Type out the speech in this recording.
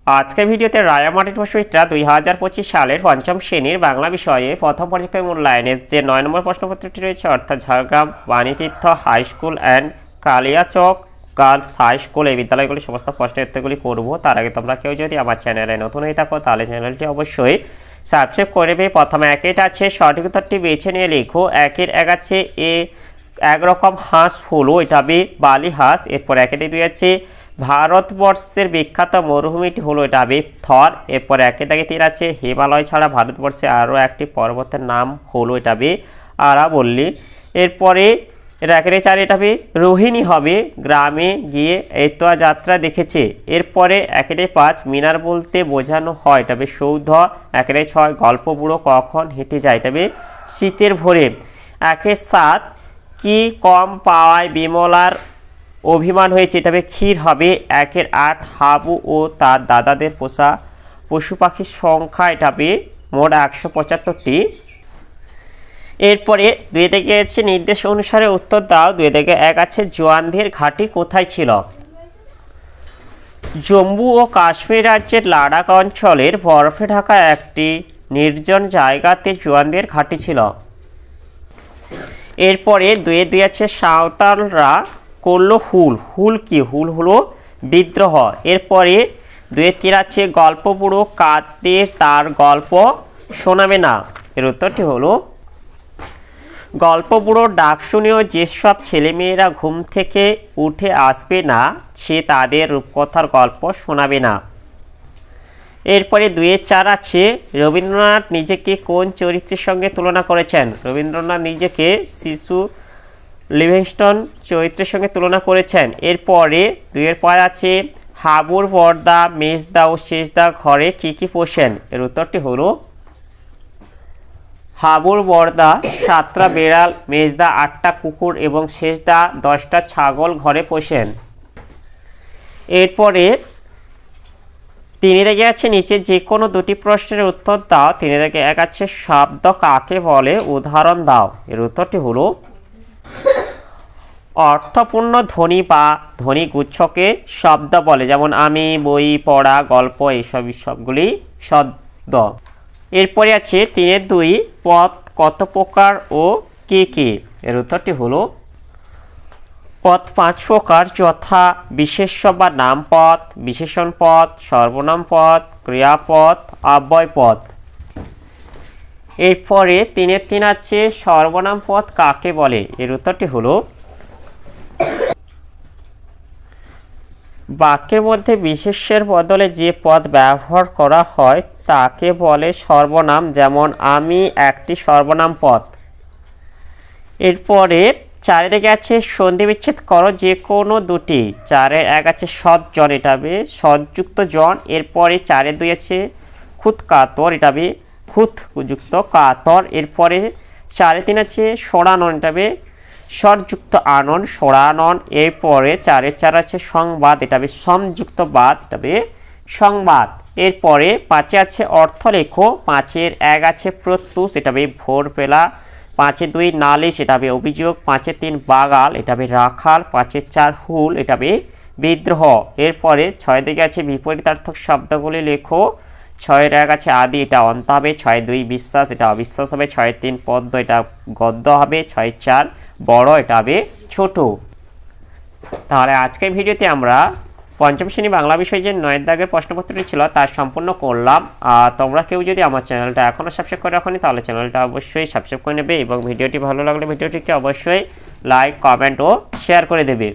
আজকের ভিডিওতে রায়ামাটির প্রশ্নবিদরা 2025 সালের পঞ্চম শ্রেণীর বাংলা বিষয়ে প্রথম পরীক্ষায় মূল্যায়নের যে 9 নম্বর প্রশ্নপত্রটি রয়েছে অর্থাৎ Jhargram Banitirtha high school and Kaliachak girls high school এই বিদ্যালয়গুলি সমস্ত প্রশ্নের উত্তরগুলি করব। তার আগে তোমরা কেউ যদি আমার চ্যানেলে নতুন হয়ে থাকো তাহলে চ্যানেলটি অবশ্যই সাবস্ক্রাইব করে নেবে। প্রথমে একের আছে সঠিক উত্তরটি বেছে নিয়ে লেখো। একের এক আছে একরকম হাঁস হলো, এটা হবে বালি হাঁস। এরপর একের দুই আছে ভারতবর্ষের বিখ্যাত মরুভূমিটি হলো, এটা হবে থর। এরপর একের দাগে তিন আছে হিমালয় ছাড়া ভারতবর্ষে আরও একটি পর্বতের নাম হলো, এটা হবে আরাবল্লী। এরপরে এটা একের চার, এটা হবে রোহিণী হবে গ্রামে গিয়ে এতোয়া যাত্রা দেখেছে। এরপরে একের পাঁচ মিনার বলতে বোঝানো হয়, এটা হবে সৌধ। একের ছয় গল্প বুড়ো কখন হেঁটে যায়, এটা হবে শীতের ভোরে। একের সাত কি কম পাওয়ায় বিমলার অভিমান হয়েছে, এটা হবে ক্ষীর হবে। একের আট হাবু ও তার দাদাদের পোষা পশু পাখির সংখ্যা, এটা হবে মোট 175টি। এরপরে দুই থেকে আছে নির্দেশ অনুসারে উত্তর দাও। দুই থেকে এক আছে জোয়ানদের ঘাঁটি কোথায় ছিল? জম্মু ও কাশ্মীর রাজ্যের লাদাখ অঞ্চলের বরফে ঢাকা একটি নির্জন জায়গাতে জোয়ানদের ঘাঁটি ছিল। এরপরে দুয়ে দুই আছে সাঁওতালরা করলো হুল। হুল কি? হুল হলো বিদ্রোহ। এরপরে দুয়ে তিন আছে গল্প বুড়ো কাদের তার গল্প শোনাবে না, এর উত্তরটি হলো গল্প বুড়োর ডাক শুনেও যেসব ছেলেমেয়েরা ঘুম থেকে উঠে আসবে না সে তাদের রূপকথার গল্প শোনাবে না। এরপরে দুয়ে চার আছে রবীন্দ্রনাথ নিজেকে কোন চরিত্রের সঙ্গে তুলনা করেছেন? রবীন্দ্রনাথ নিজেকে শিশু লিভিংস্টন চরিত্রের সঙ্গে তুলনা করেছেন। এরপরে দুইয়ের পর আছে হাবুর বর্দা মেজদা ও শেষদা ঘরে কি কি পোষেন? এর উত্তরটি হলো হাবুর বর্দা 7টা বেড়াল, মেজদা 8টা কুকুর এবং শেষদা 10টা ছাগল ঘরে পোষেন। এরপরে তিনে থেকে আছে নিচে যে কোনো দুটি প্রশ্নের উত্তর দাও। তিনে থেকে এক আছে শব্দ কাকে বলে উদাহরণ দাও, এর উত্তরটি হলো অর্থপূর্ণ ধ্বনি বা ধ্বনি গুচ্ছকে শব্দ বলে, যেমন আমি, বই, পড়া, গল্প এইসব সবগুলি শব্দ। এরপরে আছে তিনের দুই পদ কত প্রকার ও কে কে? এর উত্তরটি হলো পদ 5 প্রকার, যথা বিশেষ্য বা নাম পদ, বিশেষণ পদ, সর্বনাম পদ, ক্রিয়াপদ, অব্যয় পদ। এরপরে তিনের তিন আছে সর্বনাম পদ কাকে বলে? এর উত্তরটি হলো বাক্যের মধ্যে বিশেষ্যের বদলে যে পদ ব্যবহার করা হয় তাকে বলে সর্বনাম, যেমন আমি একটি সর্বনাম পদ। এরপরে চারে দিকে আছে সন্ধি বিচ্ছেদ করো যে কোনো দুটি। চারের এক আছে সৎজন, এটা হবে সৎযুক্ত জন। এরপরে চারের দুই আছে খুত কাতর, এটা হবে খুত যুক্ত কাতর। এরপরে চারে তিন আছে সরানন, এটা হবে স্বরযুক্ত আনন সরানন। এরপরে চারের চার আছে সংবাদ, এটা হবে সমযুক্ত বাদ, এটা হবে সংবাদ। এরপরে পাঁচে আছে অর্থ লেখো। পাঁচের এক আছে প্রত্যুষ, এটা হবে ভোরবেলা। পাঁচের দুই নালিশ, এটা হবে অভিযোগ। পাঁচের তিন বাগাল, এটা হবে রাখাল। পাঁচের চার হুল, এটা হবে বিদ্রোহ। এরপরে ছয় দিকে আছে বিপরীতার্থক শব্দগুলি লেখো। ছয়ের এক আছে আদি, এটা অন্ত হবে। ছয় দুই বিশ্বাস, এটা অবিশ্বাস হবে। ছয়ের তিন পদ্ম, এটা গদ্য হবে। ছয়ের চার বড়, এটা হবে ছোট। তাহলে আজকের ভিডিওতে আমরা পঞ্চম শ্রেণী বাংলা বিষয়ে যে 9 দাগের প্রশ্নপত্রটি ছিল তার সম্পূর্ণ করলাম। আর তোমরা কেউ যদি আমার চ্যানেলটা এখনও সাবস্ক্রাইব করে রাখোনি তাহলে চ্যানেলটা অবশ্যই সাবস্ক্রাইব করে নেবে এবং ভিডিওটি ভালো লাগলে ভিডিওটিকে অবশ্যই লাইক, কমেন্ট ও শেয়ার করে দেবে।